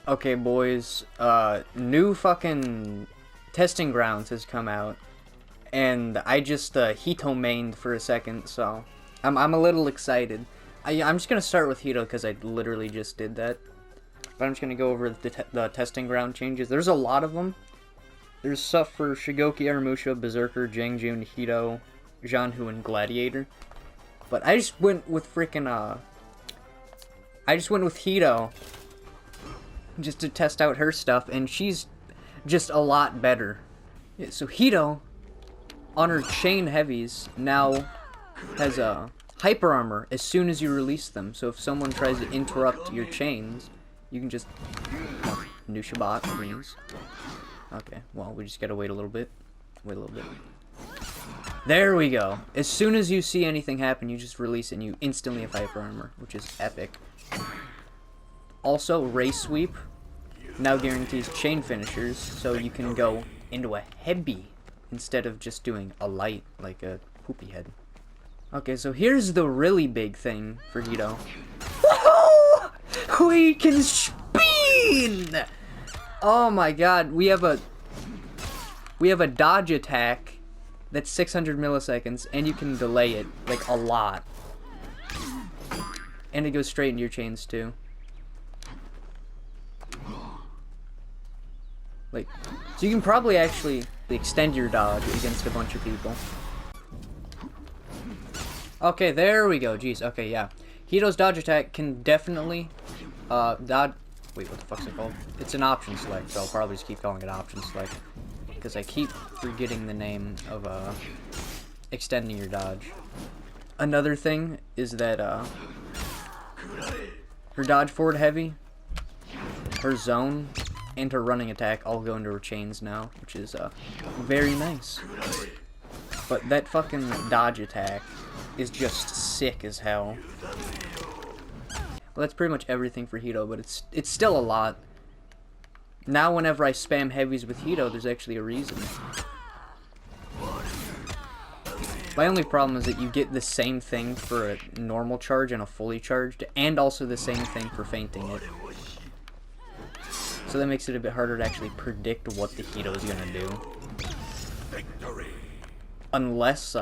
Okay, boys, new fucking testing grounds has come out, and I just Hito-mained for a second, so I'm a little excited. I'm just gonna start with Hito because I literally just did that, but I'm just gonna go over the testing ground changes. There's a lot of them. There's stuff for Shugoki, Aramusha, Berserker, Jiang Jun, Hito, Zhanhu, and Gladiator, but I just went with freaking Hito. Just to test out her stuff, and she's just a lot better. Yeah, so Hito, on her chain heavies, now has a hyper armor as soon as you release them. So if someone tries to interrupt your chains, you can just... new Shabbat, please. Okay, well, we just gotta wait a little bit. Wait a little bit. There we go. As soon as you see anything happen, you just release it and you instantly have hyper armor, which is epic. Also, Ray Sweep now guarantees chain finishers, so you can go into a heavy instead of just doing a light, like a poopy head. Okay, so here's the really big thing for Hito. Woohoo! We can spin! Oh my god, we have a dodge attack that's 600 milliseconds, and you can delay it, like, a lot. And it goes straight into your chains, too. Like, so you can probably actually extend your dodge against a bunch of people. Okay, there we go. Jeez. Okay, yeah. Hito's dodge attack can definitely dodge. Wait, what the fuck's it called? It's an option select, so I'll probably just keep calling it option select because I keep forgetting the name of extending your dodge. Another thing is that her dodge forward heavy, her zone, and her running attack all go into her chains now, which is very nice. But that fucking dodge attack is just sick as hell. Well, that's pretty much everything for Hito, but it's still a lot. Now whenever I spam heavies with Hito, there's actually a reason. My only problem is that you get the same thing for a normal charge and a fully charged, and also the same thing for fainting it. So that makes it a bit harder to actually predict what the Hito is gonna do. Unless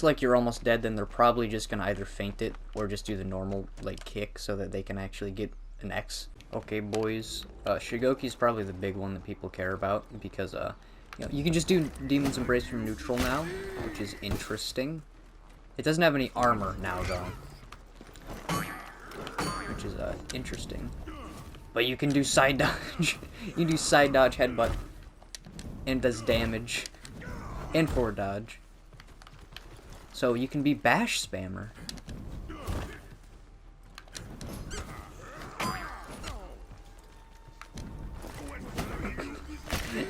like you're almost dead, then they're probably just gonna either faint it or just do the normal like kick so that they can actually get an X. Okay, boys, Shugoki's probably the big one that people care about because you know, you can just do Demon's Embrace from neutral now, which is interesting. It doesn't have any armor now though, which is interesting. But you can do side dodge. You can do side dodge headbutt. And does damage. And forward dodge. So you can be bash spammer.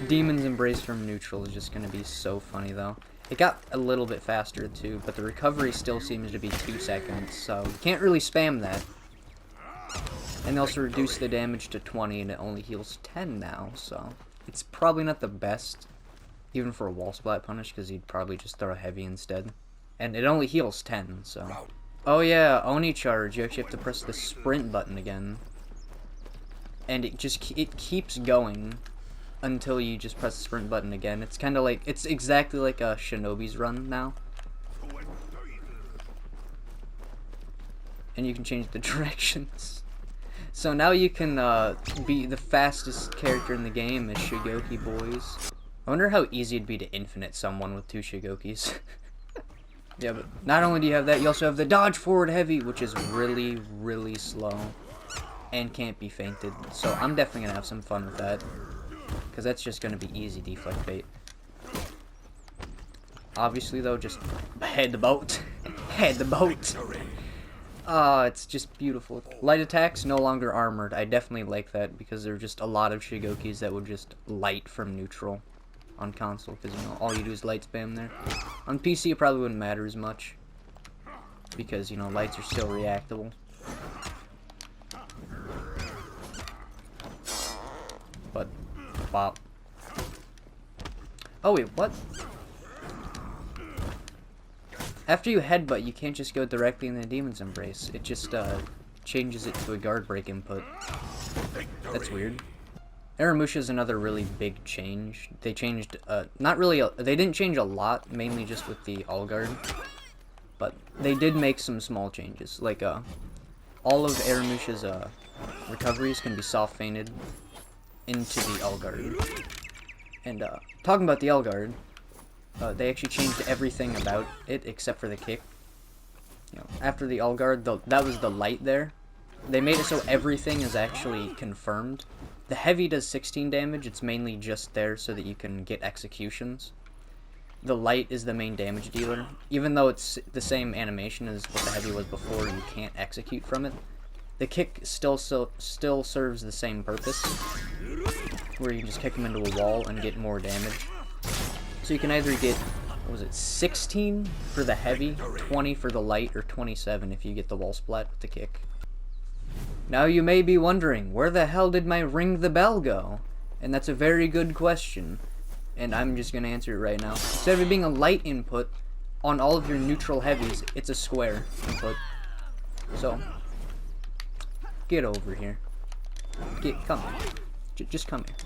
Demon's Embrace from neutral is just going to be so funny though. It got a little bit faster too, but the recovery still seems to be 2 seconds. So you can't really spam that. And they also reduce the damage to 20, and it only heals 10 now, so it's probably not the best, even for a wall splat punish, because he'd probably just throw a heavy instead. And it only heals 10, so... Oh yeah, Oni charge, you actually have to press the sprint button again. And it keeps going until you just press the sprint button again. It's kind of like, it's exactly like a Shinobi's run now. And you can change the directions. So now you can be the fastest character in the game as Shugoki, boys. I wonder how easy it'd be to infinite someone with 2 Shugokis. Yeah, but not only do you have that, you also have the dodge forward heavy, which is really, really slow. And can't be fainted. So I'm definitely going to have some fun with that. Because that's just going to be easy deflect bait. Obviously, though, just head the boat. Head the boat. It's just beautiful. Light attacks, no longer armored. I definitely like that because there are just a lot of Shugokis that would just light from neutral on console because, you know, all you do is light spam there. On PC, it probably wouldn't matter as much because, you know, lights are still reactable. But, bop. Oh, wait, what? After you headbutt, you can't just go directly in the Demon's Embrace. It just, changes it to a guard break input. That's weird. Aramusha is another really big change. They changed, not really, they didn't change a lot, mainly just with the all guard. But they did make some small changes. Like, all of Aramusha's, recoveries can be soft feinted into the all guard. And, talking about the all guard, they actually changed everything about it except for the kick. You know, after the all guard, that was the light there. They made it so everything is actually confirmed. The heavy does 16 damage. It's mainly just there so that you can get executions. The light is the main damage dealer. Even though it's the same animation as what the heavy was before, you can't execute from it. The kick still serves the same purpose, where you can just kick them into a wall and get more damage. So you can either get, what was it, 16 for the heavy, 20 for the light, or 27 if you get the wall splat with the kick. Now you may be wondering, where the hell did my ring the bell go? And that's a very good question. And I'm just going to answer it right now. Instead of it being a light input, on all of your neutral heavies, it's a square input. So, get over here. Come here. Just come here.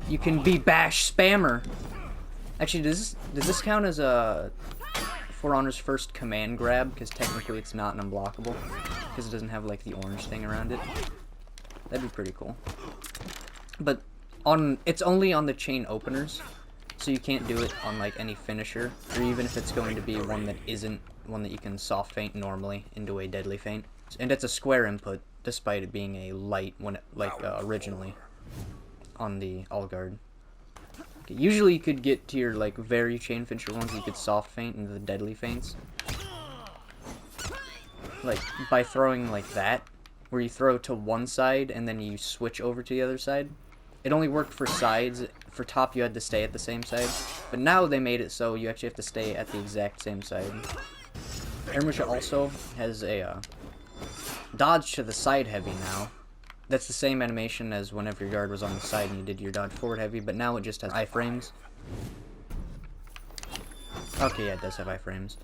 You can be bash spammer. Actually, does this count as a For Honor's first command grab? Because technically it's not an unblockable. Because it doesn't have like the orange thing around it. That'd be pretty cool. But it's only on the chain openers, so you can't do it on like any finisher, or even if it's going to be one that isn't one that you can soft feint normally into a deadly feint. And it's a square input, despite it being a light when originally on the all guard. Okay, usually you could get to your like very chain finisher ones, you could soft feint into the deadly feints. Like by throwing like that, where you throw to one side and then you switch over to the other side. It only worked for sides. For top you had to stay at the same side. But now they made it so you actually have to stay at the exact same side. Aramusha also has a dodge to the side heavy now. That's the same animation as whenever your guard was on the side and you did your dodge forward heavy, but now it just has iframes. Okay, yeah, it does have iframes.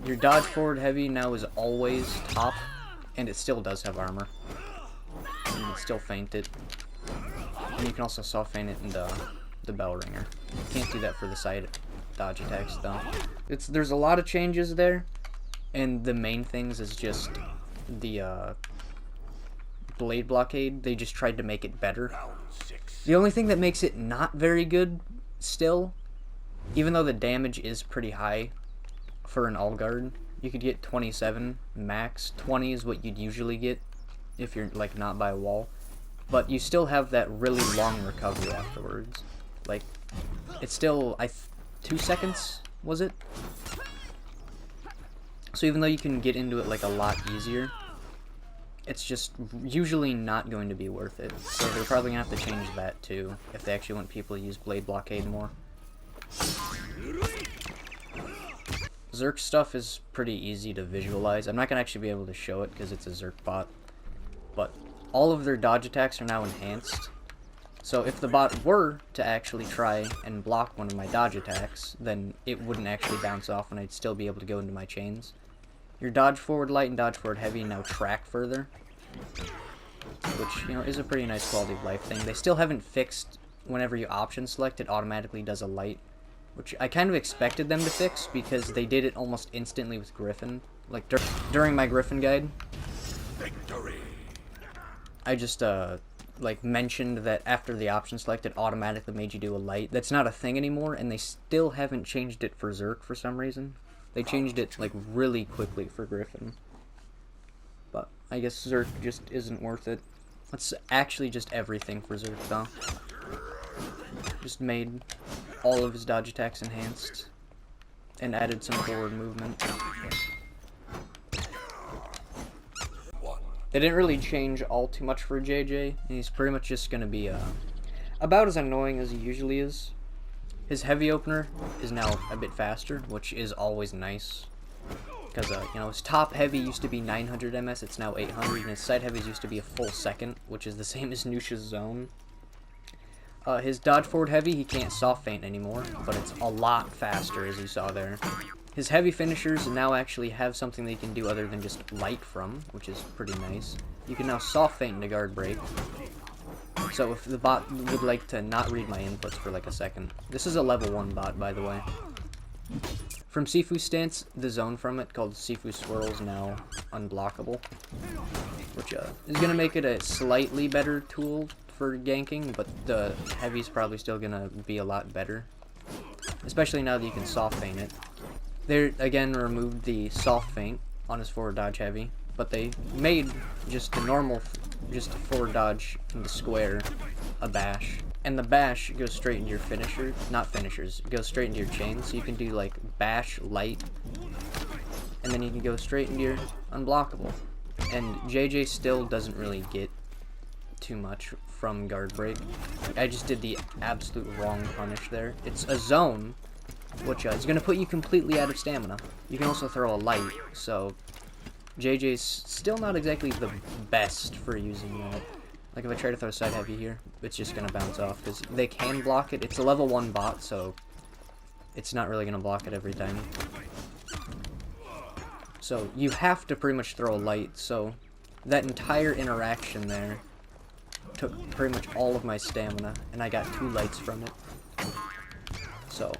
Your dodge forward heavy now is always top, and it still does have armor. And you can still feint it. And you can also soft feint it in the bell ringer. You can't do that for the side dodge attacks though. There's a lot of changes there, and the main things is just the blade blockade. They just tried to make it better. The only thing that makes it not very good still, even though the damage is pretty high for an all guard, you could get 27 max. 20 is what you'd usually get if you're like not by a wall. But you still have that really long recovery afterwards. Like, it's still, 2 seconds, was it? So even though you can get into it like a lot easier, it's just usually not going to be worth it. So they're probably going to have to change that too, if they actually want people to use blade blockade more. Zerk stuff is pretty easy to visualize. I'm not going to actually be able to show it because it's a Zerk bot. But all of their dodge attacks are now enhanced. So if the bot were to actually try and block one of my dodge attacks, then it wouldn't actually bounce off and I'd still be able to go into my chains. Your dodge forward light and dodge forward heavy now track further, which, you know, is a pretty nice quality of life thing. They still haven't fixed whenever you option select, it automatically does a light, which I kind of expected them to fix because they did it almost instantly with Griffin. Like during my Griffin guide, victory. I just like mentioned that after the option select, it automatically made you do a light. That's not a thing anymore, and they still haven't changed it for Zerk for some reason. They changed it like really quickly for Griffin. But I guess Zerk just isn't worth it. That's actually just everything for Zerk though. Just made all of his dodge attacks enhanced and added some forward movement. They didn't really change all too much for JJ, and he's pretty much just going to be about as annoying as he usually is. His heavy opener is now a bit faster, which is always nice. Because, you know, his top heavy used to be 900 MS, it's now 800, and his side heavies used to be a full second, which is the same as Nusha's zone. His dodge forward heavy, he can't soft feint anymore, but it's a lot faster, as you saw there. His heavy finishers now actually have something they can do other than just light from, which is pretty nice. You can now soft feint into guard break. So if the bot would like to not read my inputs for like a second. This is a level 1 bot, by the way. From Sifu's stance, the zone from it, called Sifu Swirl, is now unblockable. Which is going to make it a slightly better tool for ganking, but the heavy's probably still going to be a lot better. Especially now that you can soft feint it. They, again, removed the soft feint on his forward dodge heavy, but they made just a normal, just a forward dodge in the square, a bash. And the bash goes straight into your finisher, not finishers, it goes straight into your chain, so you can do like bash, light, and then you can go straight into your unblockable. And JJ still doesn't really get too much from guard break. I just did the absolute wrong punish there. It's a zone, which is going to put you completely out of stamina. You can also throw a light, so JJ's still not exactly the best for using that. Like if I try to throw side heavy here, it's just going to bounce off, because they can block it. It's a level 1 bot, so it's not really going to block it every time. So you have to pretty much throw a light, so that entire interaction there took pretty much all of my stamina, and I got 2 lights from it. So,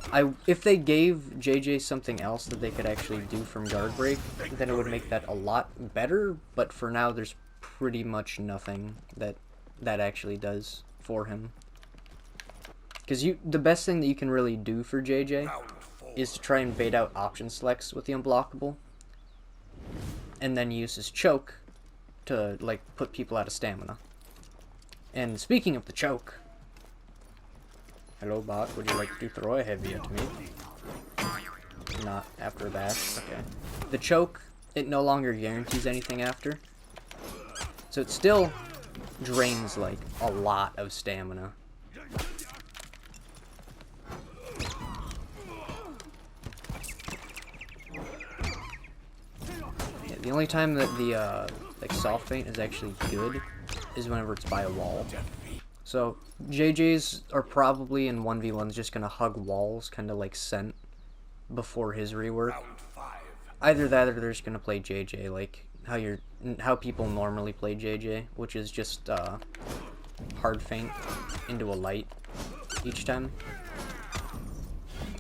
if they gave JJ something else that they could actually do from guard break, then it would make that a lot better, but for now there's pretty much nothing that actually does for him. Because the best thing that you can really do for JJ is to try and bait out option selects with the unblockable, and then use his choke to, like, put people out of stamina. And speaking of the choke... Hello, bot. Would you like to throw a heavy at me? Not after a bash. Okay. The choke, it no longer guarantees anything after. So it still drains, like, a lot of stamina. Yeah, the only time that the, like, soft feint is actually good is whenever it's by a wall. So, JJs are probably in 1v1s just gonna hug walls, kinda like Scent, before his rework. Either that or they're just gonna play JJ, like how people normally play JJ, which is just hard feint into a light each time.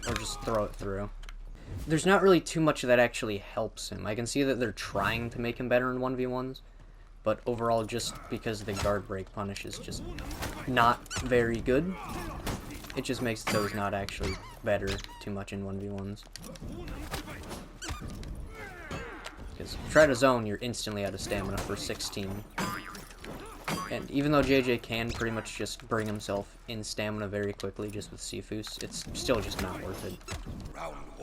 Or just throw it through. There's not really too much that actually helps him. I can see that they're trying to make him better in 1v1s, but overall, just because the guard break punish is just not very good, it just makes those not actually better too much in 1v1s. Because try to zone, you're instantly out of stamina for 16. And even though JJ can pretty much just bring himself in stamina very quickly just with Sifu's, it's still just not worth it.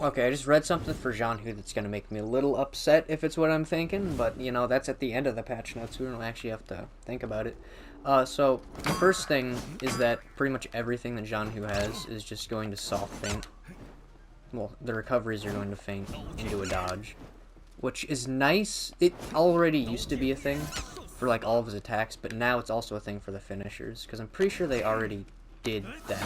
Okay, I just read something for Zhanhu that's going to make me a little upset if it's what I'm thinking, but, you know, that's at the end of the patch notes, so we don't actually have to think about it. So, the first thing is that pretty much everything that Zhanhu has is just going to soft feint. Well, the recoveries are going to feint into a dodge, which is nice. It already used to be a thing for, like, all of his attacks, but now it's also a thing for the finishers, because I'm pretty sure they already did that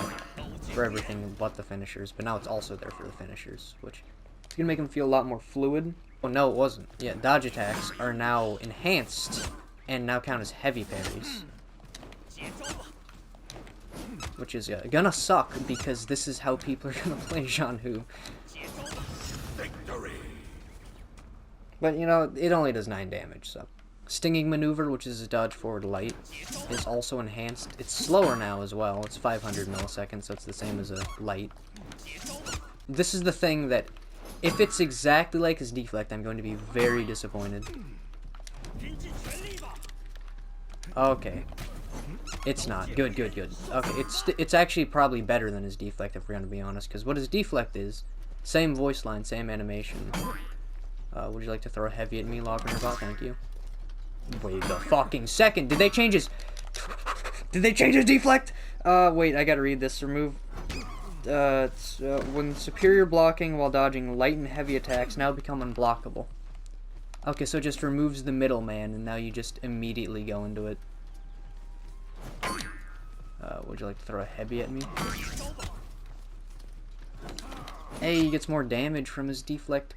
for everything but the finishers, but now it's also there for the finishers, which is going to make him feel a lot more fluid. Oh, no, it wasn't. Yeah, dodge attacks are now enhanced and now count as heavy parries, which is gonna suck because this is how people are gonna play Zhanhu. But, you know, it only does 9 damage, so. Stinging Maneuver, which is a dodge forward light, is also enhanced. It's slower now as well. It's 500 milliseconds, so it's the same as a light. This is the thing that, if it's exactly like his deflect, I'm going to be very disappointed. Okay. It's not. Good, good, good. Okay, it's actually probably better than his deflect, if we're going to be honest, because what his deflect is, same voice line, same animation. Would you like to throw a heavy at me, Logger Bot? Thank you. Wait a fucking second. Did they change his deflect? Wait, I gotta read this. Remove. When superior blocking while dodging light and heavy attacks now become unblockable. Okay, so it just removes the middleman, and now you just immediately go into it. Would you like to throw a heavy at me? Hey, he gets more damage from his deflect.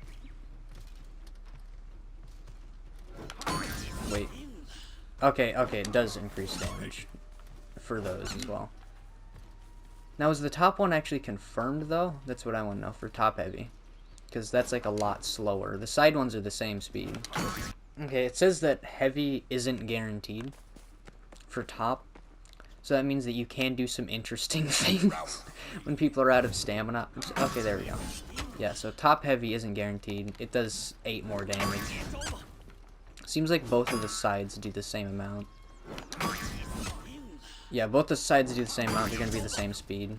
Wait. Okay, it does increase damage for those as well. Now, is the top one actually confirmed, though? That's what I want to know for top heavy. Because that's, like, a lot slower. The side ones are the same speed. Okay, it says that heavy isn't guaranteed for top. So that means that you can do some interesting things when people are out of stamina. Okay, there we go. Yeah, so top heavy isn't guaranteed. It does 8 more damage. Seems like both of the sides do the same amount. Yeah, both the sides do the same amount. They're going to be the same speed.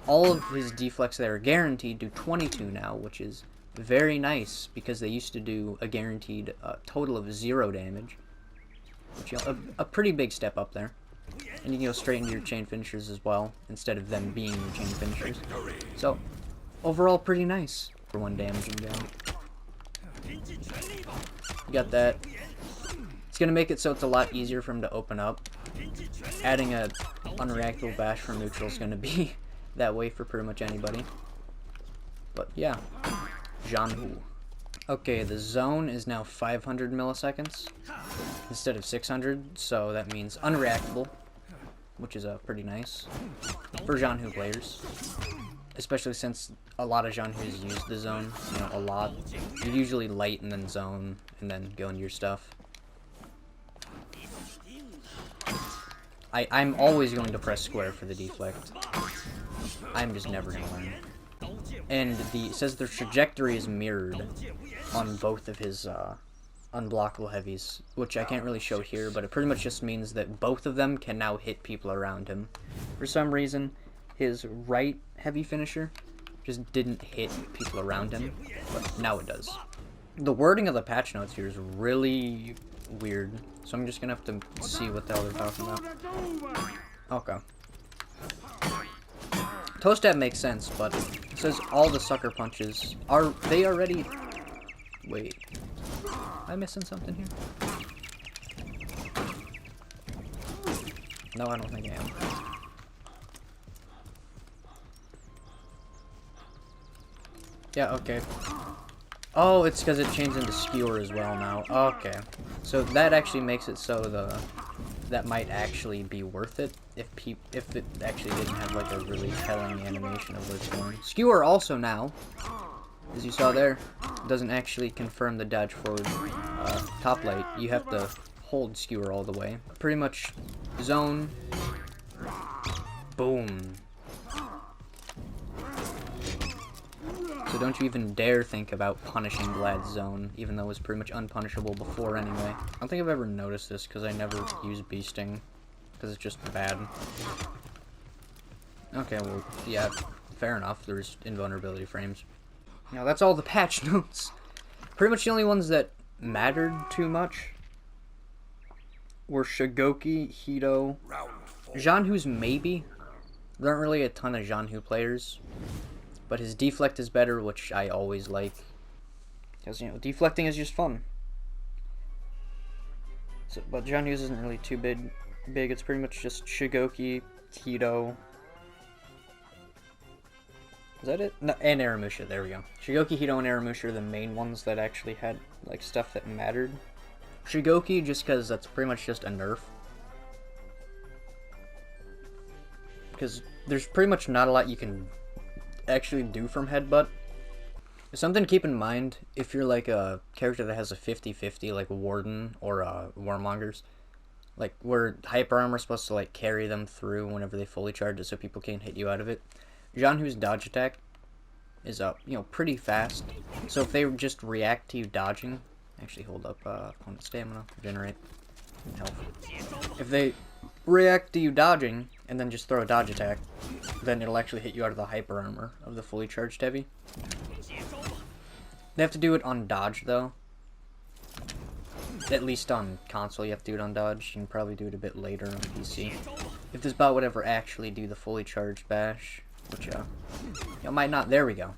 All of his deflects that are guaranteed do 22 now, which is very nice, because they used to do a guaranteed total of 0 damage. Which, you know, a pretty big step up there. And you can go straight into your chain finishers as well, instead of them being your chain finishers. So, overall pretty nice for one damaging down. You got that. It's going to make it so it's a lot easier for him to open up. Adding a unreactable bash from neutral is going to be that way for pretty much anybody. But yeah, Zhanhu. Okay, the zone is now 500 milliseconds instead of 600, so that means unreactable, which is pretty nice for Zhanhu players. Especially since a lot of Zhanhus use the zone, you know, a lot. You usually light and then zone, and then go into your stuff. I'm always going to press square for the deflect. I'm just never going to learn. And it says the trajectory is mirrored on both of his unblockable heavies, which I can't really show here, but it pretty much just means that both of them can now hit people around him. For some reason, his right heavy finisher just didn't hit people around him, but now it does. The wording of the patch notes here is really weird, so I'm just gonna have to see what the hell they're talking about. Okay. Toe stab makes sense, but it says all the sucker punches are they already. Wait, am I missing something here? No, I don't think I am. Yeah, okay. Oh, it's because it changed into skewer as well now. Okay. So that actually makes it so that might actually be worth it if it actually didn't have like a really telling animation of what's going. Skewer also now, as you saw there, doesn't actually confirm the dodge forward top light. You have to hold skewer all the way. Pretty much zone. Boom. So don't you even dare think about punishing Glad's zone, even though it was pretty much unpunishable before anyway. I don't think I've ever noticed this, because I never use beasting, because it's just bad. Okay, well, yeah, fair enough, there's invulnerability frames. Now, that's all the patch notes. Pretty much the only ones that mattered too much were Shugoki, Hito, Zhanhu's maybe. There aren't really a ton of Zhanhu players. But his deflect is better, which I always like. Because, you know, deflecting is just fun. So, but Zhanhu's isn't really too big. It's pretty much just Shugoki, Hito. Is that it? No, and Aramusha, there we go. Shugoki, Hito, and Aramusha are the main ones that actually had, like, stuff that mattered. Shugoki, just because that's pretty much just a nerf. Because there's pretty much not a lot you can actually do from headbutt. Something to keep in mind if you're like a character that has a 50-50 like Warden or Warmongers, like where hyper armor is supposed to like carry them through whenever they fully charge it so people can't hit you out of it. Zhanhu's dodge attack is you know, pretty fast, so if they just react to you dodging, actually hold up opponent stamina, regenerate, health. If they react to you dodging and then just throw a dodge attack, then it'll actually hit you out of the hyper armor of the fully charged heavy. They have to do it on dodge though. At least on console you have to do it on dodge. You can probably do it a bit later on PC. If this bot would ever actually do the fully charged bash, which it might not. There we go.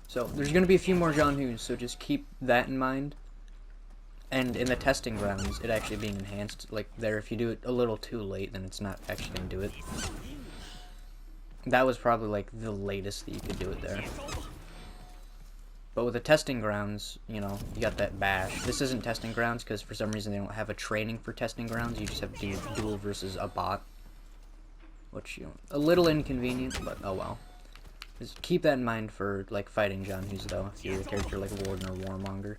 So there's going to be a few more Zhanhus, so just keep that in mind. And in the testing rounds, it actually being enhanced, like there, if you do it a little too late, then it's not actually going to do it. that was probably like the latest that you could do it there. But with the testing grounds, you know, you got that bash. This isn't testing grounds because for some reason they don't have a training for testing grounds. You just have to do duel versus a bot, which, you know, a little inconvenient, but oh well. Just keep that in mind for like fighting Zhanhus though. If you're a character like Warden or Warmonger,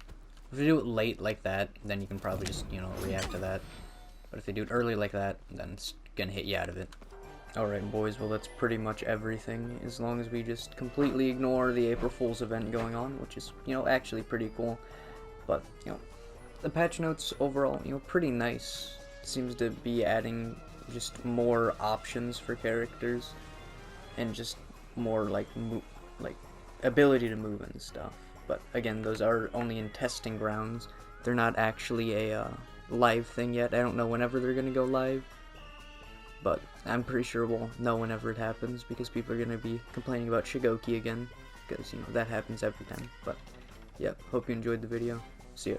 if you do it late like that, then you can probably just, you know, react to that. But if they do it early like that, then it's gonna hit you out of it. Alright boys, well that's pretty much everything, as long as we just completely ignore the April Fool's event going on, which is, you know, actually pretty cool. But, you know, the patch notes overall, you know, pretty nice. Seems to be adding just more options for characters, and just more, like, ability to move and stuff. But, again, those are only in testing grounds. They're not actually a live thing yet. I don't know whenever they're gonna go live. But I'm pretty sure we'll know whenever it happens, because people are going to be complaining about Shugoki again, because, you know, that happens every time. But, yeah, hope you enjoyed the video. See ya.